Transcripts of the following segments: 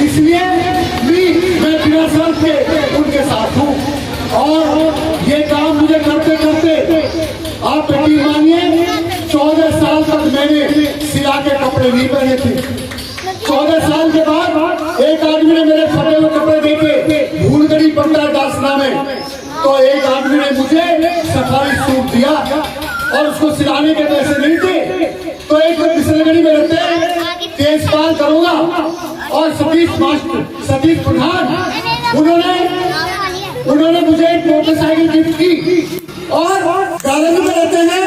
इसलिए भी मैं बिना शर्त के उनके साथ हूँ। और ये काम मुझे करते करते आप यकीन मानिए 14 साल तक मैंने सिला के कपड़े नहीं पहने थे। 14 साल के बाद एक आदमी ने मेरे फटे हुए कपड़े देखे, भूलगढ़ी पड़ता है दासना में, तो एक आदमी ने मुझे सफारी सूट दिया और उसको सिलाने के पैसे नहीं थे। तो एक बिसलगढ़ी में रहते हैं तेजपाल करूंगा और सतीश प्रधान, उन्होंने मुझे एक मोटरसाइकिल गिफ्ट की। और गारंटी में रहते हैं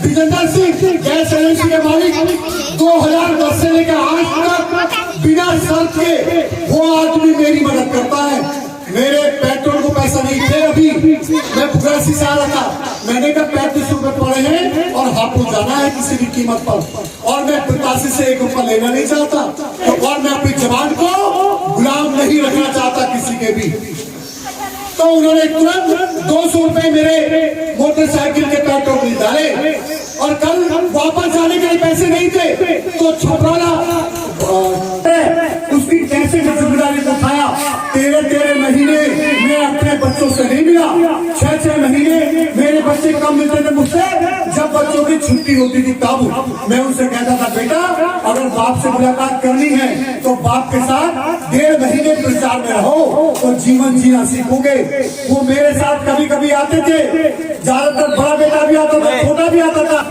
विजेंद्र सिंह गैस एजेंसी के मालिक, 2010 से लेकर आज तक बिना शर्त के वो आदमी मेरी मदद करता है। मेरे पेट्रोल को पैसा नहीं थे, अभी मैं बुगासी से आ रहा था, मैंने कहा 35 रुपए पड़े हैं और हापुड़ जाना है किसी भी कीमत पर, और मैं 85 से 1 रुपया लेना नहीं चाहता, तो और मैं अपनी जवान को गुलाम नहीं रखना चाहता किसी के भी। तो उन्होंने तुरंत 200 रुपए मेरे मोटरसाइकिल के पेट्रोल में डाले। और कल वापस जाने के लिए पैसे नहीं थे, तो छपराना उसकी कैसे जिम्मेदारी उठाया। 13 महीने मैं अपने बच्चों से नहीं मिला, 6 महीने मेरे बच्चे कम मिलते थे मुझसे। जब बच्चों की छुट्टी होती थी तब मैं उनसे कहता था, बेटा अगर बाप से मुलाकात करनी है तो बाप के साथ 1.5 महीने प्रचार में रहो तो जीवन जीना सीखोगे। वो मेरे साथ कभी कभी आते थे, ज्यादातर बड़ा बेटा भी आता था, छोटा भी आता था।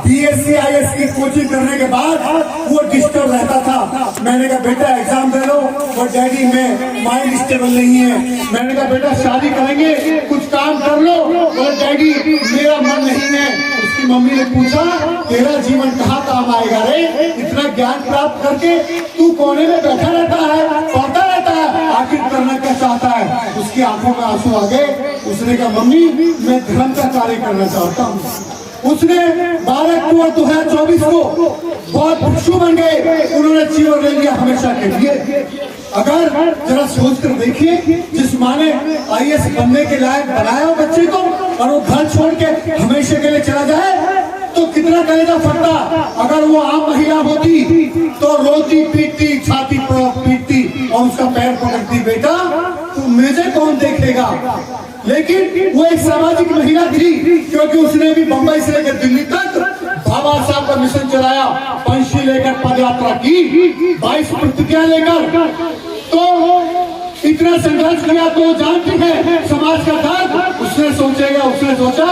BSc IS की कोचिंग करने के बाद वो डिस्टर्ब रहता था। मैंने कहा बेटा एग्जाम दे लो, और डैडी में माइंड स्टेबल नहीं है। मैंने कहा बेटा शादी करेंगे, कुछ काम कर लो, और डैडी मेरा मन नहीं है। उसकी मम्मी ने पूछा तेरा जीवन कहाँ काम आएगा रे, इतना ज्ञान प्राप्त करके तू कोने में बैठा रहता है, पढ़ता रहता है, आखिर करना क्या चाहता है। उसकी आंखों में आंसू आ गए। उसने कहा मम्मी मैं धर्म का कार्य करना चाहता हूँ। उसने 12 अक्टूबर 2024 को बहुत भिक्षु बन गए, उन्होंने जीवन ले लिया हमेशा के लिए। अगर जरा सोच कर देखिए, जिस माँ ने IAS बनने के लायक बनाया हो बच्चे को, और वो घर छोड़ के हमेशा के लिए चला जाए तो कितना कलेजा फटता। अगर वो आम महिला होती तो रोती पीटती, छाती पीटती और उसका पैर पकड़ती, बेटा तू मुझे कौन देखेगा। लेकिन वो एक सामाजिक महिला थी, क्योंकि उसने भी बंबई से लेकर दिल्ली तक बाबा साहब का मिशन चलाया, पंछी लेकर पदयात्रा की, 22 प्रतिज्ञा लेकर। तो इतना संघर्ष किया तो जानती है समाज का दर्द। उसने सोचा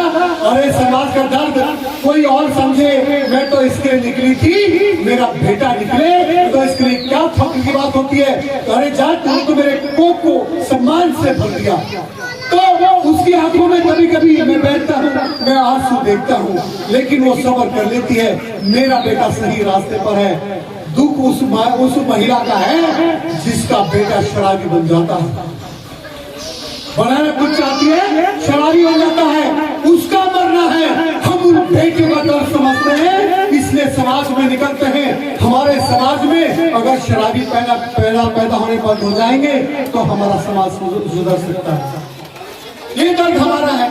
अरे समाज का दर्द कोई और समझे, मैं तो इसके निकली थी, मेरा बेटा निकले तो इसके लिए क्या फख्र की बात होती है। अरे जा, तुमने तो मेरे कोक को सम्मान से भर दिया। तो उसकी आंखों में कभी कभी मैं बैठता हूँ, मैं आंसू देखता हूँ, लेकिन वो सब्र कर लेती है, मेरा बेटा सही रास्ते पर है। दुख उस महिला का है जिसका बेटा शराबी बन जाता है, बनाना कुछ चाहती है, शराबी बन जाता है, उसका मरना है। हम उन बेटे का दर्द समझते हैं, इसलिए समाज में निकलते हैं। हमारे समाज में अगर शराबी पैदा होने पर हो जाएंगे तो हमारा समाज सुधर सकता है। ये दर्द हमारा है।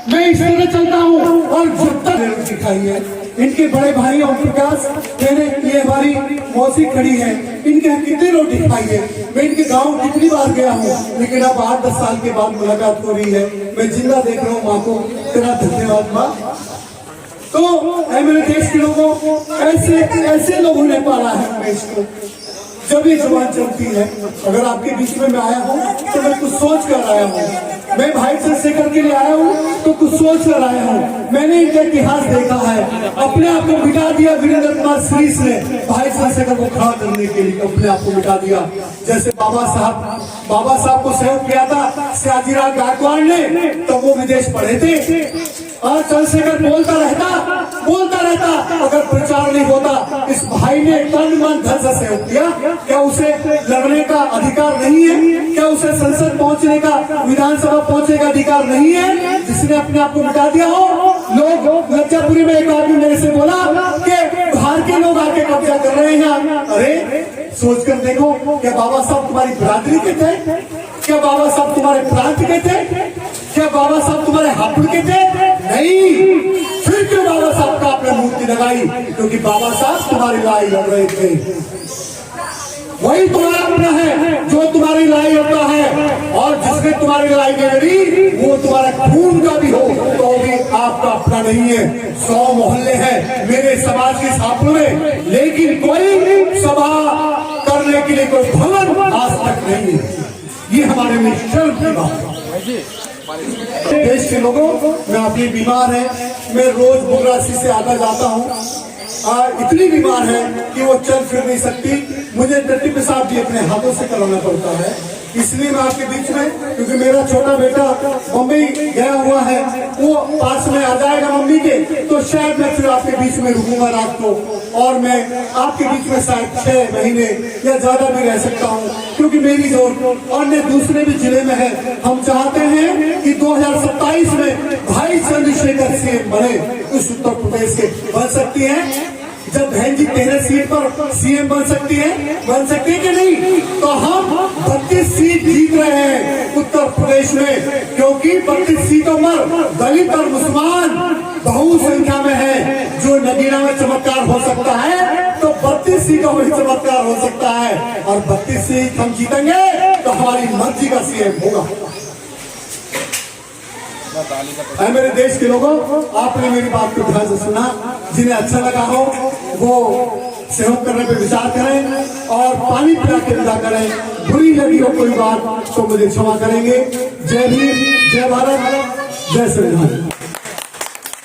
मैं इस तरह चलता हूँ और जब तक दिखाई है इनके बड़े भाई और प्रकाश, मैंने ये हमारी मौसी खड़ी है, इनके कितनी रोटी खाई है। मैं इनके गांव कितनी बार गया हूँ, लेकिन अब 8-10 साल के बाद मुलाकात हो रही है। मैं जिंदा देख रहा हूँ माँ को, तेरा धन्यवाद माँ। तो मेरे देश के लोगों, ऐसे लोगों ने पाला है देश को। जब ये जबान चलती है, अगर आपके बीच में मैं आया हूँ तो मैं कुछ सोच कर आया हूँ। मैं भाई चंद्रशेखर के लिए आया हूँ तो कुछ सोच कर आया हूँ। मैंने इनका इतिहास देखा है, अपने आप को मिटा दिया वीरेंद्र कुमार श्रीस ने भाई चंद्रशेखर को खड़ा करने के लिए अपने आप को मिटा दिया। जैसे बाबा साहब को सहयोग किया था सयाजीराव गायकवाड़ ने, तब वो विदेश पढ़े थे, और चंद्रशेखर बोलता रहता, अगर प्रचार नहीं होता। इस भाई ने तन मन धन से सहयोग किया। क्या उसे लड़ने का अधिकार नहीं है? क्या उसे संसद पहुंचने का, विधानसभा पहुंचने का अधिकार नहीं है, जिसने अपने आप को मिटा दिया हो? लोग लज्जापुरी में एक आदमी मेरे से बोला कि बाहर के लोग आके कब्जा कर रहे हैं। अरे सोचकर देखो, क्या बाबा साहब तुम्हारी बिरादरी के थे? क्या बाबा साहब तुम्हारे प्रांत के थे? क्या बाबा साहब तुम्हारे हापुड़ के थे? नहीं। फिर क्यों बाबा साहब का आपने मूर्ति लगाई? क्योंकि बाबा साहब तुम्हारी लड़ाई लड़ रहे थे, वही तुम्हारा जो तुम्हारी लड़ाई होता है और जिसने तुम्हारी लड़ाई में लड़ी वो तुम्हारा खून का भी हो तो भी आपका अपना नहीं है। 100 मोहल्ले हैं मेरे समाज के छात्रों में, लेकिन कोई सभा करने के लिए कोई भवन आज तक नहीं है। ये हमारे में शर्म की बात है। देश के लोगों, मैं अपनी बीमार है, मैं रोज बुगरासी से आता जाता हूँ। इतनी बीमार है कि वो चल फिर नहीं सकती, मुझे टट्टी पेशाब भी अपने हाथों से कराना पड़ता है। इसलिए मैं आपके बीच में, क्योंकि मेरा छोटा बेटा बम्बई गया हुआ है, वो पास में आ जाएगा मम्मी के, तो शायद मैं फिर आपके बीच में रुकूंगा रात को, और मैं आपके बीच में शायद 6 महीने या ज्यादा भी रह सकता हूँ, क्योंकि मेरी जो अन्य दूसरे भी जिले में है। हम चाहते हैं कि 2027 में भाई चंद्रशेखर सीएम बने, उस उत्तर प्रदेश के बन सकती है। जब बहन जी 13 सीट पर सीएम बन सकती है कि नहीं? तो हम 32 सीट जीत रहे हैं उत्तर प्रदेश में, क्योंकि 32 सीटों पर दलित और मुसलमान बहु संख्या में है। जो नगीना में चमत्कार हो सकता है तो 32 सीटों में चमत्कार हो सकता है, और 32 सीट हम जीतेंगे तो हमारी मर्जी का सीएम होगा। मेरे देश के लोगों, आपने मेरी बात को ध्यान से सुना। जिन्हें अच्छा लगा हो वो सहयोग करने पे विचार करें और पानी पिला के विदा करें। बुरी लगी हो कोई बात तो मुझे क्षमा करेंगे। जय हिंद, जय भारत, जय संविधान।